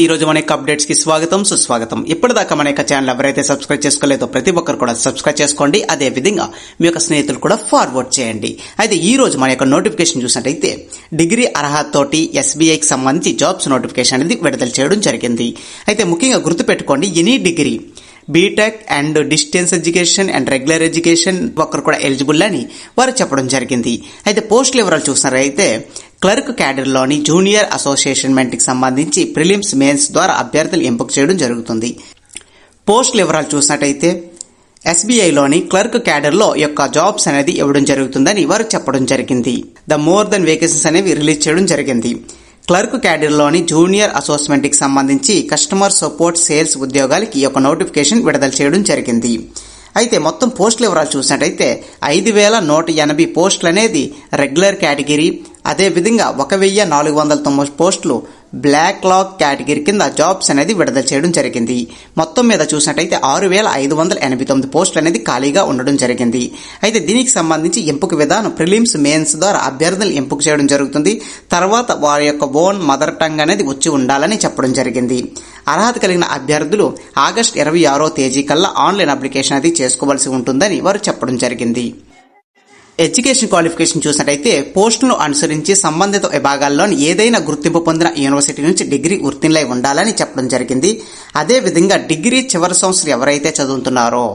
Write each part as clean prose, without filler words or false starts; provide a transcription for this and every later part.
ఈ రోజు మన యొక్క అప్డేట్స్ కి స్వాగతం సుస్వాగతం. ఇప్పటిదాకా మన యొక్క ఛానల్ ఎవరైతే సబ్స్క్రైబ్ చేసుకోలేదో ప్రతి ఒక్కరు కూడా సబ్స్క్రైబ్ చేసుకోండి. అదే విధంగా మీ యొక్క స్నేహితులు కూడా ఫార్వర్డ్ చేయండి. అయితే ఈ రోజు మన యొక్క నోటిఫికేషన్ చూసినట్టయితే డిగ్రీ అర్హత తోటి ఎస్బీఐకి సంబంధించి జాబ్స్ నోటిఫికేషన్ అనేది విడుదల చేయడం జరిగింది. అయితే ముఖ్యంగా గుర్తుపెట్టుకోండి, any degree BTech and distance education and regular education ఒక్కరు కూడా ఎలిజిబుల్ అని వారు చెప్పడం జరిగింది. అయితే పోస్టుల వివరాలు చూసినారైతే క్లర్క్ క్యాడర్లోని జూనియర్ అసోసియేషన్మెంట్కి సంబంధించి ప్రిలిమ్స్ మెయిన్స్ ద్వారా అభ్యర్థులు ఎంపిక చేయడం జరుగుతుంది. పోస్టుల వివరాలు చూసినట్టయితే ఎస్బీఐలోని క్లర్క్ క్యాడర్లో యొక్క జాబ్స్ అనేది ఇవ్వడం జరుగుతుందని వారు చెప్పడం జరిగింది. ద మోర్ దెన్ వేకెన్సీస్ అనేవి రిలీజ్ చేయడం జరిగింది. క్లర్క్ క్యాడర్లోని జూనియర్ అసోసియేషన్మెంట్కి సంబంధించి కస్టమర్ సపోర్ట్ సేల్స్ ఉద్యోగాలకి ఈ యొక్క నోటిఫికేషన్ విడుదల చేయడం జరిగింది. అయితే మొత్తం పోస్టుల వివరాలు చూసినట్టయితే 5180 పోస్టులు అనేది రెగ్యులర్ కేటగిరీ, అదేవిధంగా 1490 పోస్టులు బ్లాక్ లాగ్ కేటగిరీ కింద జాబ్స్ అనేది విడుదల చేయడం జరిగింది. మొత్తం మీద చూసినట్టయితే 6589 పోస్టులు అనేది ఖాళీగా ఉండడం జరిగింది. అయితే దీనికి సంబంధించి ఎంపిక విధానం ప్రిలిమ్స్ మెయిన్స్ ద్వారా అభ్యర్థులు ఎంపిక చేయడం జరుగుతుంది. తర్వాత వారి యొక్క ఓన్ మదర్ టంగ్ అనేది వచ్చి ఉండాలని చెప్పడం జరిగింది. అర్హత కలిగిన అభ్యర్థులు ఆగస్టు 26వ తేదీ కల్లా ఆన్లైన్ అప్లికేషన్ అది చేసుకోవాల్సి ఉంటుందని వారు చెప్పడం జరిగింది. ఎడ్యుకేషన్ క్వాలిఫికేషన్ చూసినట్టయితే పోస్టులను అనుసరించి సంబంధిత విభాగాల్లోని ఏదైనా గుర్తింపు పొందిన యూనివర్సిటీ నుంచి డిగ్రీ ఉత్తీర్ణులై ఉండాలని చెప్పడం జరిగింది. అదేవిధంగా డిగ్రీ చివరి సంవత్సరం ఎవరైతే చదువుతున్నారో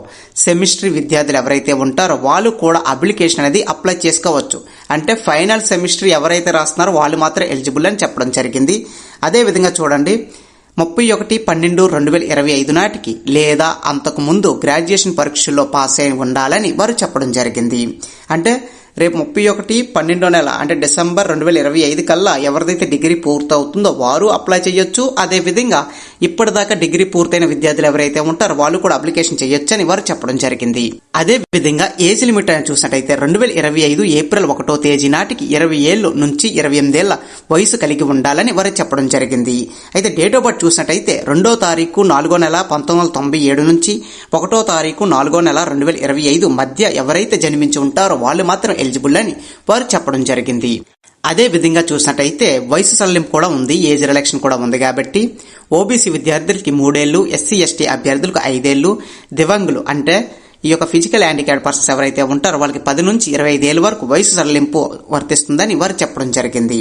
సెమిస్టర్ విద్యార్థులు ఎవరైతే ఉంటారో వాళ్ళు కూడా అప్లికేషన్ అనేది అప్లై చేసుకోవచ్చు. అంటే ఫైనల్ సెమిస్టర్ ఎవరైతే రాస్తున్నారో వాళ్ళు మాత్రం ఎలిజిబుల్ అని చెప్పడం జరిగింది. అదేవిధంగా చూడండి, 31/12/2025 నాటికి లేదా అంతకు ముందు గ్రాడ్యుయేషన్ పరీక్షల్లో పాస్ అయి ఉండాలని వారు చెప్పడం జరిగింది. అంటే రేపు 31/12 నెల అంటే డిసెంబర్ 2025 కల్లా ఎవరిదైతే డిగ్రీ పూర్తవుతుందో వారు అప్లై చేయొచ్చు. అదేవిధంగా ఇప్పటిదాకా డిగ్రీ పూర్తయిన విద్యార్థులు ఎవరైతే ఉంటారో వాళ్ళు కూడా అప్లికేషన్ చేయొచ్చు అని వారు చెప్పడం జరిగింది. అదేవిధంగా ఏజ్ లిమిట్ అని చూసినట్టయితే 2025 ఏప్రిల్ 1వ తేదీ నాటికి 20 ఏళ్ళు నుంచి 28 ఏళ్ల వయసు కలిగి ఉండాలని వారు చెప్పడం జరిగింది. అయితే డేట్ ఆఫ్ బర్త్ చూసినట్టయితే 2వ తారీఖు 4వ నెల 1997 నుంచి 1వ తారీఖు 4వ నెల 2025 మధ్య ఎవరైతే జన్మించి ఉంటారో వాళ్ళు మాత్రం ఎలిజిబుల్ అని వారు చెప్పడం జరిగింది. అదే విధంగా చూసినట్టయితే వయసు సడలింపు కూడా ఉంది, ఏజ్ రిలాక్షన్ కూడా ఉంది. కాబట్టి ఓబీసీ విద్యార్థులకి 3 ఏళ్లు, ఎస్సీ ఎస్టీ అభ్యర్థులకు 5 ఏళ్లు, దివ్యాంగులు అంటే ఈ యొక్క ఫిజికల్ హ్యాండిక్యాప్డ్ పర్సన్స్ ఎవరైతే ఉంటారో వాళ్ళకి 10 నుంచి 25 ఏళ్ళ వరకు వయసు సడలింపు వర్తిస్తుందని వారు చెప్పడం జరిగింది.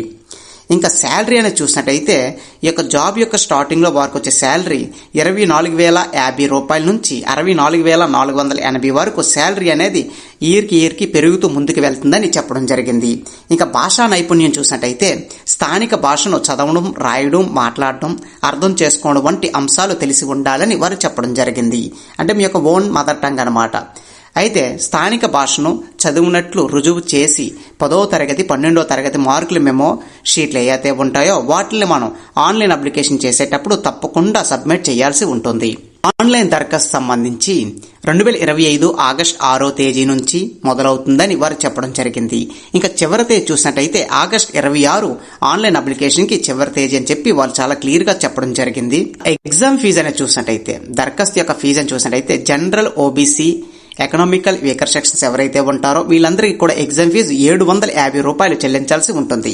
ఇంకా శాలరీ అనేది చూసినట్టయితే ఈ యొక్క జాబ్ యొక్క స్టార్టింగ్ లో వారికి వచ్చే శాలరీ 24,050 రూపాయల నుంచి 64,480 వరకు శాలరీ అనేది ఇయర్కి పెరుగుతూ ముందుకు వెళ్తుందని చెప్పడం జరిగింది. ఇంకా భాషా నైపుణ్యం చూసినట్టయితే స్థానిక భాషను చదవడం, రాయడం, మాట్లాడడం, అర్థం చేసుకోవడం వంటి అంశాలు తెలిసి ఉండాలని వారు చెప్పడం జరిగింది. అంటే మీ యొక్క ఓన్ మదర్ టంగ్ అన్నమాట. అయితే స్థానిక భాషను చదివినట్లు రుజువు చేసి 10వ తరగతి 12వ తరగతి మార్కులు మెమో షీట్లు ఏవైతే ఉంటాయో వాటిని మనం ఆన్లైన్ అప్లికేషన్ చేసేటప్పుడు తప్పకుండా సబ్మిట్ చేయాల్సి ఉంటుంది. ఆన్లైన్ దరఖాస్తు సంబంధించి 2025 ఆగస్టు 6వ తేదీ నుంచి మొదలవుతుందని వారు చెప్పడం జరిగింది. ఇంకా చివరి తేదీ చూసినట్టయితే ఆగస్టు 26 ఆన్లైన్ అప్లికేషన్ కి చివరి తేదీ అని చెప్పి వాళ్ళు చాలా క్లియర్ గా చెప్పడం జరిగింది. ఎగ్జామ్ ఫీజు అనేది చూసినట్టయితే దరఖాస్తు యొక్క ఫీజు అని చూసినట్టయితే general, OBC, economical weaker sections ఎవరైతే ఉంటారో వీళ్ళందరికీ కూడా ఎగ్జామ్ ఫీజు 750 రూపాయలు చెల్లించాల్సి ఉంటుంది.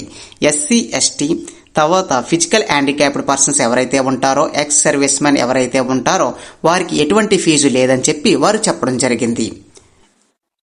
ఎస్సీ ఎస్టీ తర్వాత ఫిజికల్ హ్యాండిక్యాప్డ్ పర్సన్స్ ఎవరైతే ఉంటారో, ఎక్స్ సర్వీస్ మెన్ ఎవరైతే ఉంటారో వారికి ఎటువంటి ఫీజు లేదని చెప్పి వారు చెప్పడం జరిగింది.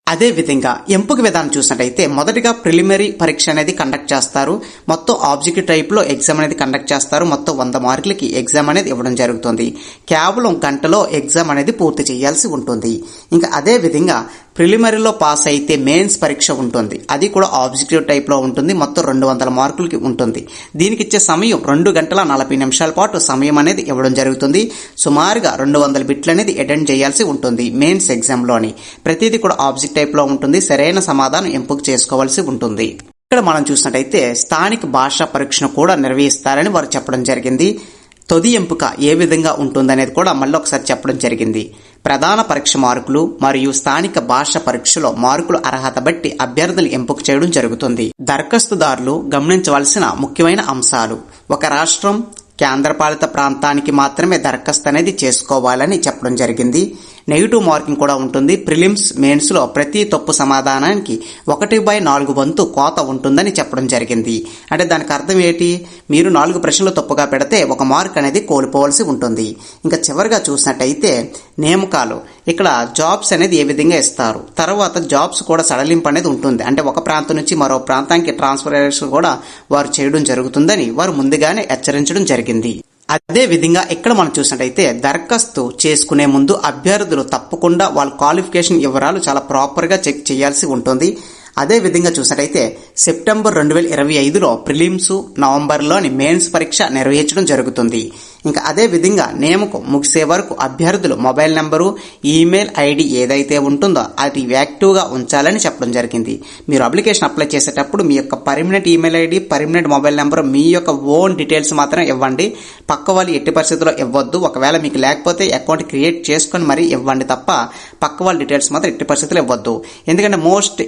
అదే విధంగా ఎంపిక విధానం చూసినట్టయితే మొదటిగా ప్రిలిమినరీ పరీక్ష అనేది కండక్ట్ చేస్తారు. మొత్తం ఆబ్జెక్టివ్ టైప్ లో ఎగ్జామ్ అనేది కండక్ట్ చేస్తారు. మొత్తం 100 మార్కులకి ఎగ్జామ్ అనేది ఇవ్వడం జరుగుతుంది. కేవలం గంటలో ఎగ్జామ్ అనేది పూర్తి చేయాల్సి ఉంటుంది. ఇంకా అదే విధంగా ప్రిలిమినరీలో పాస్ అయితే మెయిన్స్ పరీక్ష ఉంటుంది. అది కూడా ఆబ్జెక్టివ్ టైప్ లో ఉంటుంది. మొత్తం 200 మార్కులకి ఉంటుంది. దీనికి ఇచ్చే సమయం 2 గంటల 40 నిమిషాల పాటు సమయం అనేది ఇవ్వడం జరుగుతుంది. సుమారుగా 200 బిట్లు అనేది అటెండ్ చేయాల్సి ఉంటుంది. మెయిన్స్ ఎగ్జామ్ లోని ప్రతిదీ కూడా ఆబ్జెక్ట్ టైప్ లో ఉంటుంది. సరైన సమాధానం ఎంపిక చేసుకోవాల్సి ఉంటుంది. ఇక్కడ మనం చూసినట్టయితే స్థానిక భాషా పరీక్షను కూడా నిర్వహిస్తారని వారు చెప్పడం జరిగింది. తుది ఎంపిక ఏ విధంగా ఉంటుందనేది కూడా మళ్ళీ ఒకసారి చెప్పడం జరిగింది. ప్రధాన పరీక్ష మార్కులు మరియు స్థానిక భాష పరీక్షలో మార్కుల అర్హత బట్టి అభ్యర్థులు ఎంపిక చేయడం జరుగుతుంది. దరఖాస్తుదారులు గమనించవలసిన ముఖ్యమైన అంశాలు: ఒక రాష్ట్రం, కేంద్రపాలిత ప్రాంతానికి మాత్రమే దరఖాస్తు అనేది చేసుకోవాలని చెప్పడం జరిగింది. నెగిటివ్ మార్కింగ్ కూడా ఉంటుంది. ప్రిలిమ్స్ మెయిన్స్ లో ప్రతి తప్పు సమాధానానికి 1/4 వంతు కోత ఉంటుందని చెప్పడం జరిగింది. అంటే దానికి అర్థం ఏంటి, మీరు 4 ప్రశ్నలు తప్పుగా పెడితే 1 మార్క్ అనేది కోల్పోవలసి ఉంటుంది. ఇంకా చివరిగా చూసినట్టయితే నియామకాలు, ఇక్కడ జాబ్స్ అనేది ఏ విధంగా ఇస్తారు, తర్వాత జాబ్స్ కూడా సడలింపు అనేది ఉంటుంది. అంటే ఒక ప్రాంతం నుంచి మరో ప్రాంతానికి ట్రాన్స్ఫర్మేషన్ కూడా వారు చేయడం జరుగుతుందని వారు ముందుగానే హెచ్చరించడం జరిగింది. అదే విధంగా ఇక్కడ మనం చూసినట్టయితే దరఖాస్తు చేసుకునే ముందు అభ్యర్థులు తప్పకుండా వాళ్ళ క్వాలిఫికేషన్ వివరాలు చాలా ప్రాపర్గా చెక్ చేయాల్సి ఉంటుంది. అదే విధంగా చూసినట్టయితే సెప్టెంబర్ 2025లో ప్రిలిమ్స్, నవంబర్లోని మెయిన్స్ పరీక్ష నిర్వహించడం జరుగుతుంది. ఇంకా అదే విధంగా నియామకం ముగిసే వరకు అభ్యర్థులు మొబైల్ నెంబరు, ఈమెయిల్ ఐడి ఏదైతే ఉంటుందో అది యాక్టివ్గా ఉంచాలని చెప్పడం జరిగింది. మీరు అప్లికేషన్ అప్లై చేసేటప్పుడు మీ యొక్క permanent email ID, permanent mobile number, మీ యొక్క ఓన్ డీటెయిల్స్ మాత్రం ఇవ్వండి. పక్క వాళ్ళు ఎట్టి పరిస్థితుల్లో ఇవ్వద్దు. ఒకవేళ మీకు లేకపోతే అకౌంట్ క్రియేట్ చేసుకొని మరీ ఇవ్వండి తప్ప పక్క వాళ్ళ డీటెయిల్స్ మాత్రం ఎట్టి పరిస్థితుల్లో ఇవ్వద్దు. ఎందుకంటే మోస్ట్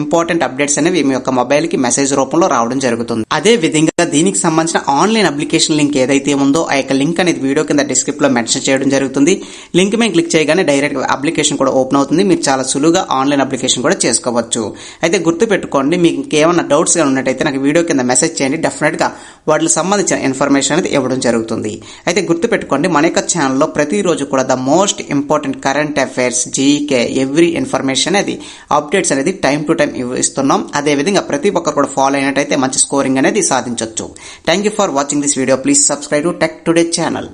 ఇంపార్టెంట్ అప్డేట్స్ అనేవి మీ యొక్క మొబైల్కి మెసేజ్ రూపంలో రావడం జరుగుతుంది. అదే విధంగా దీనికి సంబంధించిన ఆన్లైన్ అప్లికేషన్ లింక్ ఏదైతే ఉందో ఆ యొక్క లింక్ అనేది వీడియో కింద డిస్క్రిప్షన్ లో మెన్షన్ చేయడం జరుగుతుంది. లింక్ మీద క్లిక్ చేయగానే డైరెక్ట్ అప్లికేషన్ కూడా ఓపెన్ అవుతుంది. మీరు చాలా సులువుగా ఆన్లైన్ అప్లికేషన్ కూడా చేసుకోవచ్చు. అయితే గుర్తు పెట్టుకోండి, మీకు ఇంకేమైనా డౌట్స్ గా ఉన్నట్టయితే నాకు వీడియో కింద మెసేజ్ చేయండి. డెఫినెట్ గా వాటికి సంబంధించిన ఇన్ఫర్మేషన్ అనేది ఇవ్వడం జరుగుతుంది. అయితే గుర్తు పెట్టుకోండి, మన యొక్క ఛానల్లో ప్రతిరోజు కూడా the most important current affairs, GK, every information అనేది అప్డేట్స్ అనేది టైం టు టైం ఇస్తున్నాం. అదే విధంగా ప్రతి ఒక్కరు కూడా ఫాలో అయినట్టయితే మంచి స్కోరింగ్ అనేది సాధించవచ్చు. Thank you for watching this video. Please subscribe to tech today channel.